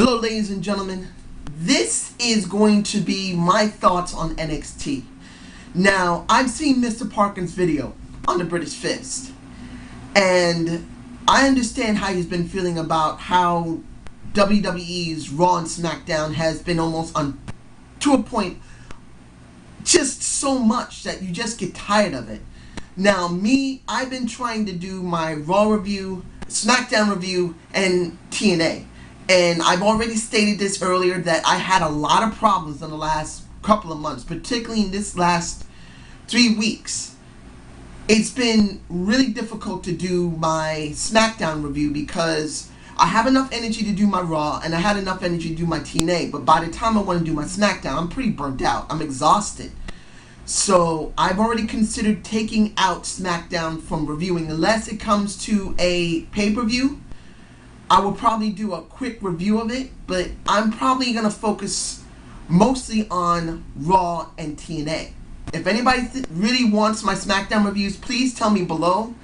Hello ladies and gentlemen, this is going to be my thoughts on NXT. Now, I've seen Mr. Parkin's video on the British Fist, and I understand how he's been feeling about how WWE's Raw and SmackDown has been almost to a point, just so much that you just get tired of it. Now me, I've been trying to do my Raw review, SmackDown review, and TNA. And I've already stated this earlier that I had a lot of problems in the last couple of months, particularly in this last 3 weeks. It's been really difficult to do my SmackDown review because I have enough energy to do my Raw and I had enough energy to do my TNA, but by the time I want to do my SmackDown, I'm pretty burnt out. I'm exhausted. So I've already considered taking out SmackDown from reviewing unless it comes to a pay-per-view. I will probably do a quick review of it, but I'm probably going to focus mostly on Raw and TNA. If anybody really wants my SmackDown reviews, please tell me below.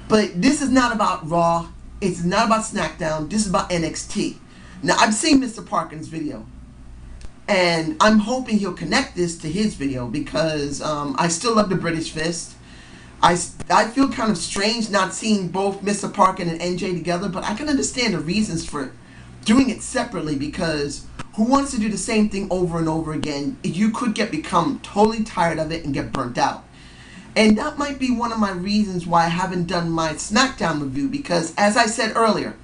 But this is not about Raw. It's not about SmackDown. This is about NXT. Now, I've seen Mr. Parkin's video, and I'm hoping he'll connect this to his video because I still love the British Fist. I feel kind of strange not seeing both Mr. Parkin and NJ together, but I can understand the reasons for doing it separately because who wants to do the same thing over and over again? You could become totally tired of it and get burnt out. And that might be one of my reasons why I haven't done my SmackDown review because, as I said earlier,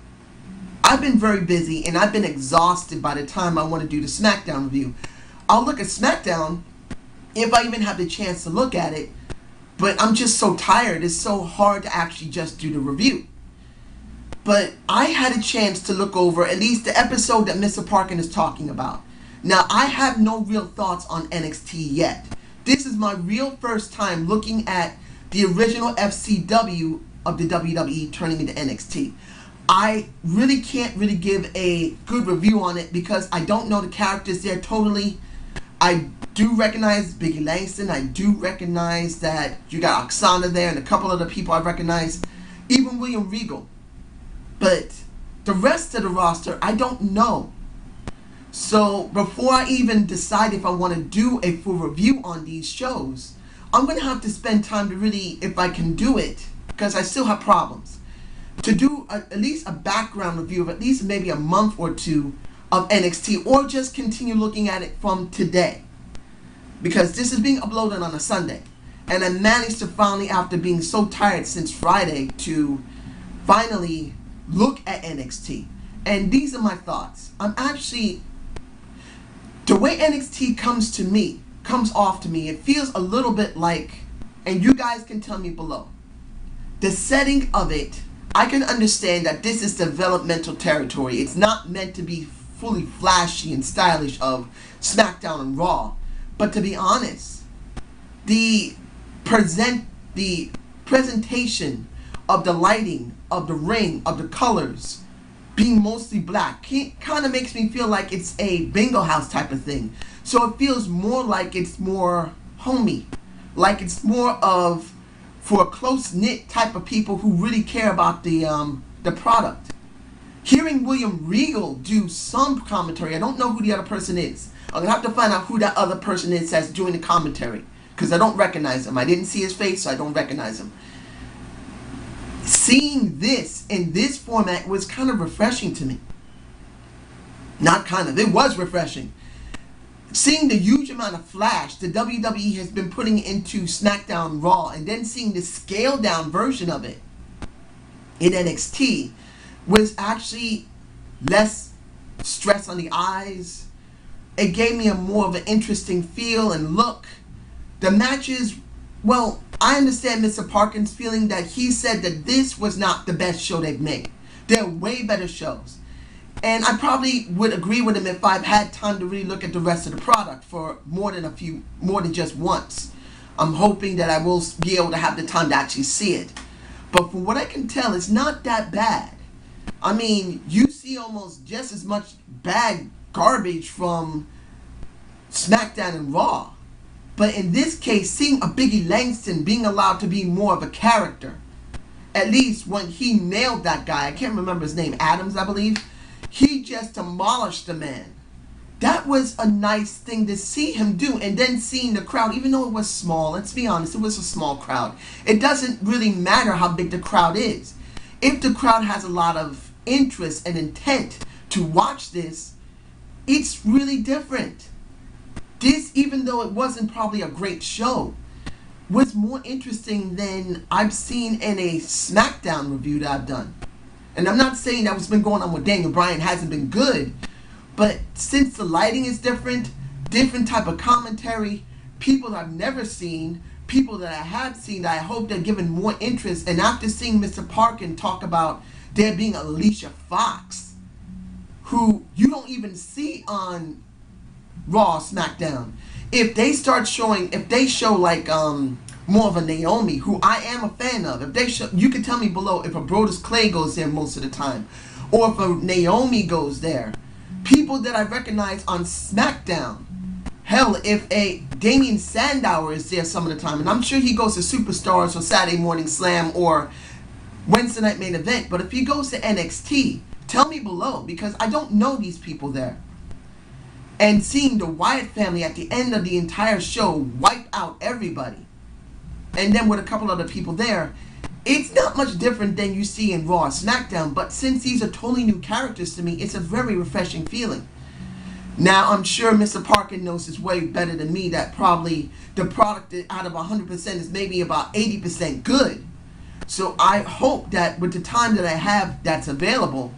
I've been very busy and I've been exhausted by the time I want to do the SmackDown review. I'll look at SmackDown if I even have the chance to look at it, but I'm just so tired. It's so hard to actually just do the review. But I had a chance to look over at least the episode that Mr. Parkin is talking about. Now, I have no real thoughts on NXT yet. This is my real first time looking at the original FCW of the WWE turning into NXT. I really can't give a good review on it because I don't know the characters there totally. I do recognize Biggie Langston. I do recognize that you got Oksana there and a couple other people I recognize. Even William Regal. But the rest of the roster, I don't know. So before I even decide if I want to do a full review on these shows, I'm going to have to spend time to really, if I can do it, because I still have problems, to do at least a background review of at least maybe a month or two of NXT, or just continue looking at it from today. Because this is being uploaded on a Sunday. And I managed to finally, after being so tired since Friday, to finally look at NXT. And these are my thoughts. I'm actually, the way NXT comes off to me, it feels a little bit like, and you guys can tell me below, the setting of it, I can understand that this is developmental territory. It's not meant to be fully flashy and stylish of SmackDown and Raw. But to be honest, the presentation of the lighting, of the ring, of the colors, being mostly black, kind of makes me feel like it's a bingo house type of thing. So it feels more like it's more homey, like it's more of for a close-knit type of people who really care about the product. Hearing William Regal do some commentary, I don't know who the other person is. I'm going to have to find out who that other person is that's doing the commentary, because I don't recognize him. I didn't see his face, so I don't recognize him. Seeing this in this format was kind of refreshing to me. Not kind of, it was refreshing. Seeing the huge amount of flash the WWE has been putting into SmackDown Raw, and then seeing the scaled down version of it in NXT was actually less stress on the eyes. It gave me a more of an interesting feel and look. The matches, well, I understand Mr. Parkin's feeling that he said that this was not the best show they've made. There are way better shows. And I probably would agree with him if I've had time to really look at the rest of the product for more than just once. I'm hoping that I will be able to have the time to actually see it. But from what I can tell, it's not that bad. I mean, you see almost just as much bad garbage from SmackDown and Raw. But in this case, seeing a Biggie Langston being allowed to be more of a character, at least when he nailed that guy, I can't remember his name, Adams, I believe. He just demolished the man. That was a nice thing to see him do. And then seeing the crowd, even though it was small, let's be honest, it was a small crowd. It doesn't really matter how big the crowd is. If the crowd has a lot of interest and intent to watch this, it's really different. This, even though it wasn't probably a great show, was more interesting than I've seen in a SmackDown review that I've done. And I'm not saying that what's been going on with Daniel Bryan hasn't been good, but since the lighting is different type of commentary, people I've never seen, people that I have seen that I hope they're given more interest, and after seeing Mr. Parkin talk about there being Alicia Fox, who you don't even see on Raw, SmackDown. If they start showing, if they show like more of a Naomi, who I am a fan of, if they show, you can tell me below if a Brodus Clay goes there most of the time, or if a Naomi goes there, people that I recognize on SmackDown. Hell, if a Damian Sandow is there some of the time, and I'm sure he goes to Superstars or Saturday Morning Slam or Wednesday Night Main Event, but if he goes to NXT, tell me below, because I don't know these people there. And seeing the Wyatt family at the end of the entire show wipe out everybody, and then with a couple other people there, it's not much different than you see in Raw or SmackDown, but since these are totally new characters to me, it's a very refreshing feeling. Now, I'm sure Mr. Parkin knows this way better than me, that probably the product out of 100% is maybe about 80% good. So I hope that with the time that I have that's available,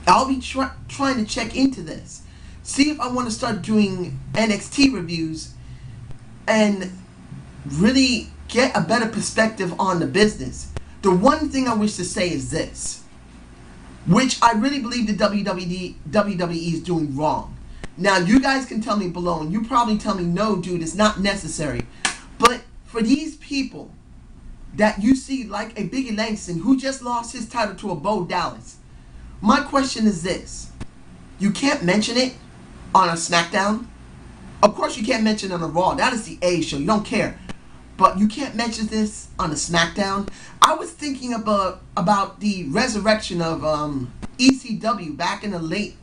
I'll be trying to check into this. See if I want to start doing NXT reviews and really get a better perspective on the business. The one thing I wish to say is this, which I really believe the WWE is doing wrong. Now, you guys can tell me below, and you probably tell me, no, dude, it's not necessary. But for these people that you see, like a Biggie Langston, who just lost his title to a Bo Dallas, my question is this. You can't mention it on a SmackDown. Of course, you can't mention it on a Raw. That is the A show. You don't care. But you can't mention this on a SmackDown. I was thinking about the resurrection of ECW back in the late,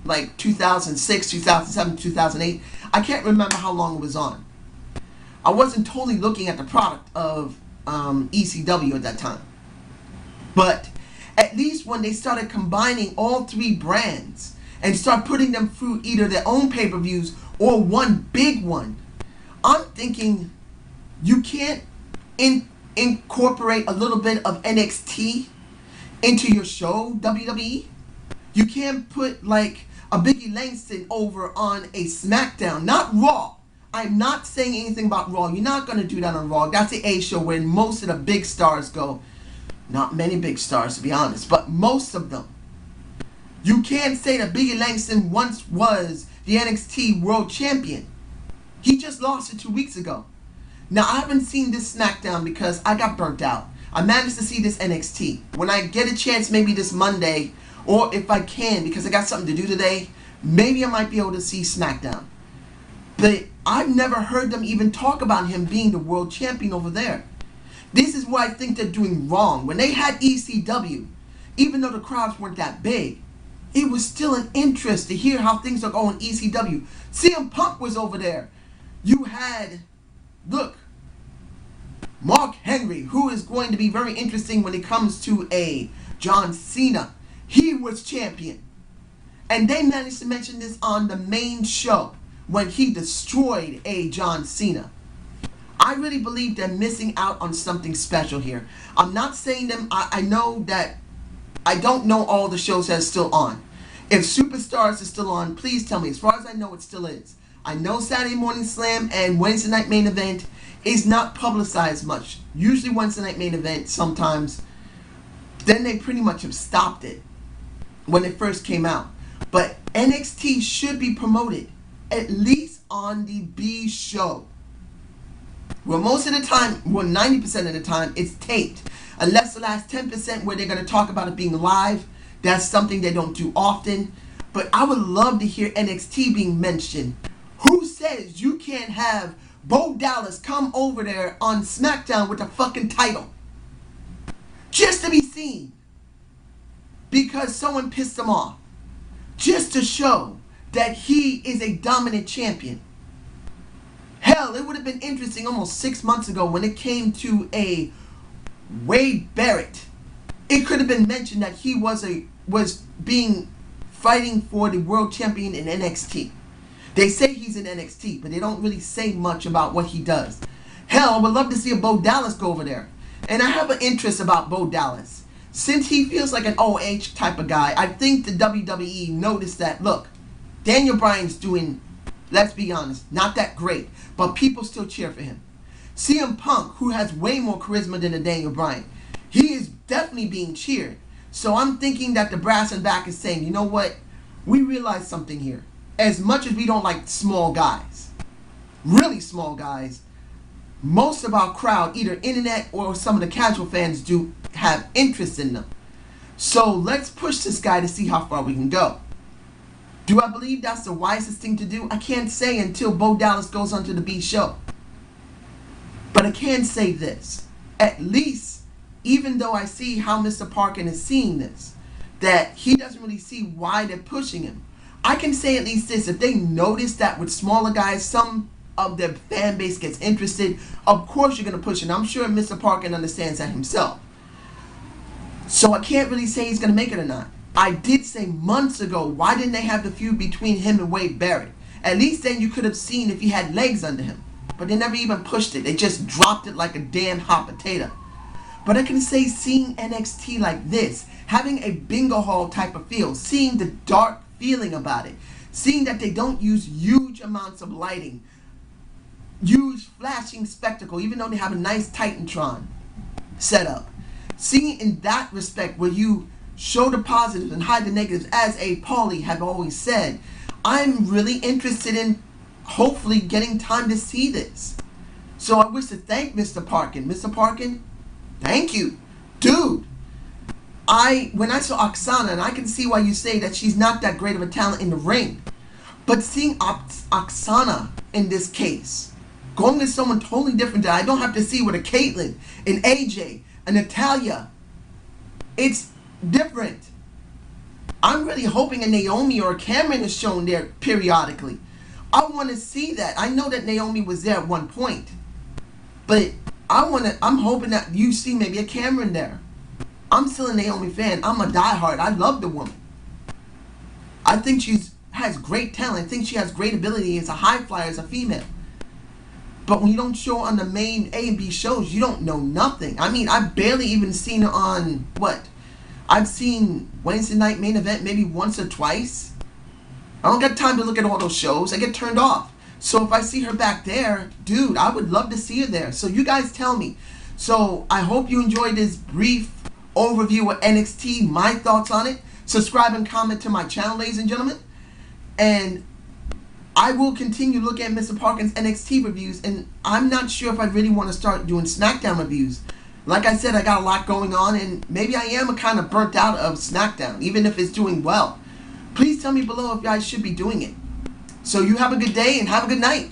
like 2006, 2007, 2008. I can't remember how long it was on. I wasn't totally looking at the product of ECW at that time. But at least when they started combining all three brands and start putting them through either their own pay-per-views or one big one, I'm thinking you can't incorporate a little bit of NXT into your show, WWE. You can't put like a Biggie Langston over on a SmackDown, not Raw. I'm not saying anything about Raw. You're not going to do that on Raw. That's the A show where most of the big stars go. Not many big stars, to be honest, but most of them. You can't say that Biggie Langston once was the NXT World Champion. He just lost it 2 weeks ago. Now, I haven't seen this SmackDown because I got burnt out. I managed to see this NXT. When I get a chance, maybe this Monday, or if I can, because I got something to do today, maybe I might be able to see SmackDown. But I've never heard them even talk about him being the world champion over there. This is what I think they're doing wrong. When they had ECW, even though the crowds weren't that big, it was still an interest to hear how things are going ECW. CM Punk was over there. You had, look, Mark Henry, who is going to be very interesting when it comes to a John Cena. He was champion. And they managed to mention this on the main show when he destroyed a John Cena. I really believe they're missing out on something special here. I'm not saying them, I know that I don't know all the shows that are still on. If Superstars is still on, please tell me. As far as I know, it still is. I know Saturday Morning Slam and Wednesday Night Main Event is not publicized much. Usually Wednesday Night Main Event sometimes. Then they pretty much have stopped it when it first came out. But NXT should be promoted, at least on the B show. Well, most of the time, well, 90% of the time, it's taped. Unless the last 10% where they're going to talk about it being live. That's something they don't do often. But I would love to hear NXT being mentioned. Who says you can't have Bo Dallas come over there on SmackDown with a fucking title? Just to be seen. Because someone pissed them off. just to show that he is a dominant champion. Hell, it would have been interesting almost 6 months ago when it came to a Wade Barrett. It could have been mentioned that he was fighting for the world champion in NXT. They say he's in NXT, but they don't really say much about what he does. Hell, I would love to see a Bo Dallas go over there. And I have an interest about Bo Dallas. Since he feels like an OH type of guy, I think the WWE noticed that, look, Daniel Bryan's doing, let's be honest, not that great, but people still cheer for him. CM Punk, who has way more charisma than a Daniel Bryan, he is definitely being cheered. So I'm thinking that the brass and back is saying, you know what, we realize something here. As much as we don't like small guys, really small guys, most of our crowd, either internet or some of the casual fans, do have interest in them. So let's push this guy to see how far we can go. Do I believe that's the wisest thing to do? I can't say until Bo Dallas goes onto the B show. But I can say this. At least, even though I see how Mr. Parkin is seeing this, that he doesn't really see why they're pushing him, I can say at least this. If they notice that with smaller guys, some of their fan base gets interested, of course you're going to push it. I'm sure Mr. Parkin understands that himself. So I can't really say he's going to make it or not. I did say months ago, why didn't they have the feud between him and Wade Barrett? At least then you could have seen if he had legs under him. But they never even pushed it. They just dropped it like a damn hot potato. But I can say seeing NXT like this, having a bingo hall type of feel, seeing the dark feeling about it, seeing that they don't use huge amounts of lighting, huge flashing spectacle, even though they have a nice Titantron setup. Seeing in that respect where you show the positives and hide the negatives, as a Paulie have always said, I'm really interested in hopefully getting time to see this. So I wish to thank Mr. Parkin. Mr. Parkin, thank you. Dude, when I saw Oksana, and I can see why you say that she's not that great of a talent in the ring, but seeing Oksana in this case, going with someone totally different that I don't have to see with a Caitlyn, an AJ, a Natalya, it's different. I'm really hoping a Naomi or a Cameron is shown there periodically. I want to see that. I know that Naomi was there at one point, but I'm hoping that you see maybe a Cameron there. I'm still a Naomi fan. I'm a diehard. I love the woman. I think she has great talent. I think she has great ability as a high flyer, as a female. But when you don't show on the main A and B shows, you don't know nothing. I mean, I've barely even seen her on, what? I've seen Wednesday Night Main Event maybe once or twice. I don't get time to look at all those shows. I get turned off. So if I see her back there, dude, I would love to see her there. So you guys tell me. So I hope you enjoyed this brief overview of NXT, my thoughts on it. Subscribe and comment to my channel, ladies and gentlemen. And I will continue looking at Mr. Parkin's NXT reviews, and I'm not sure if I really want to start doing SmackDown reviews. Like I said, I got a lot going on, and maybe I am kind of burnt out of SmackDown, even if it's doing well. Please tell me below if I should be doing it. So you have a good day and have a good night.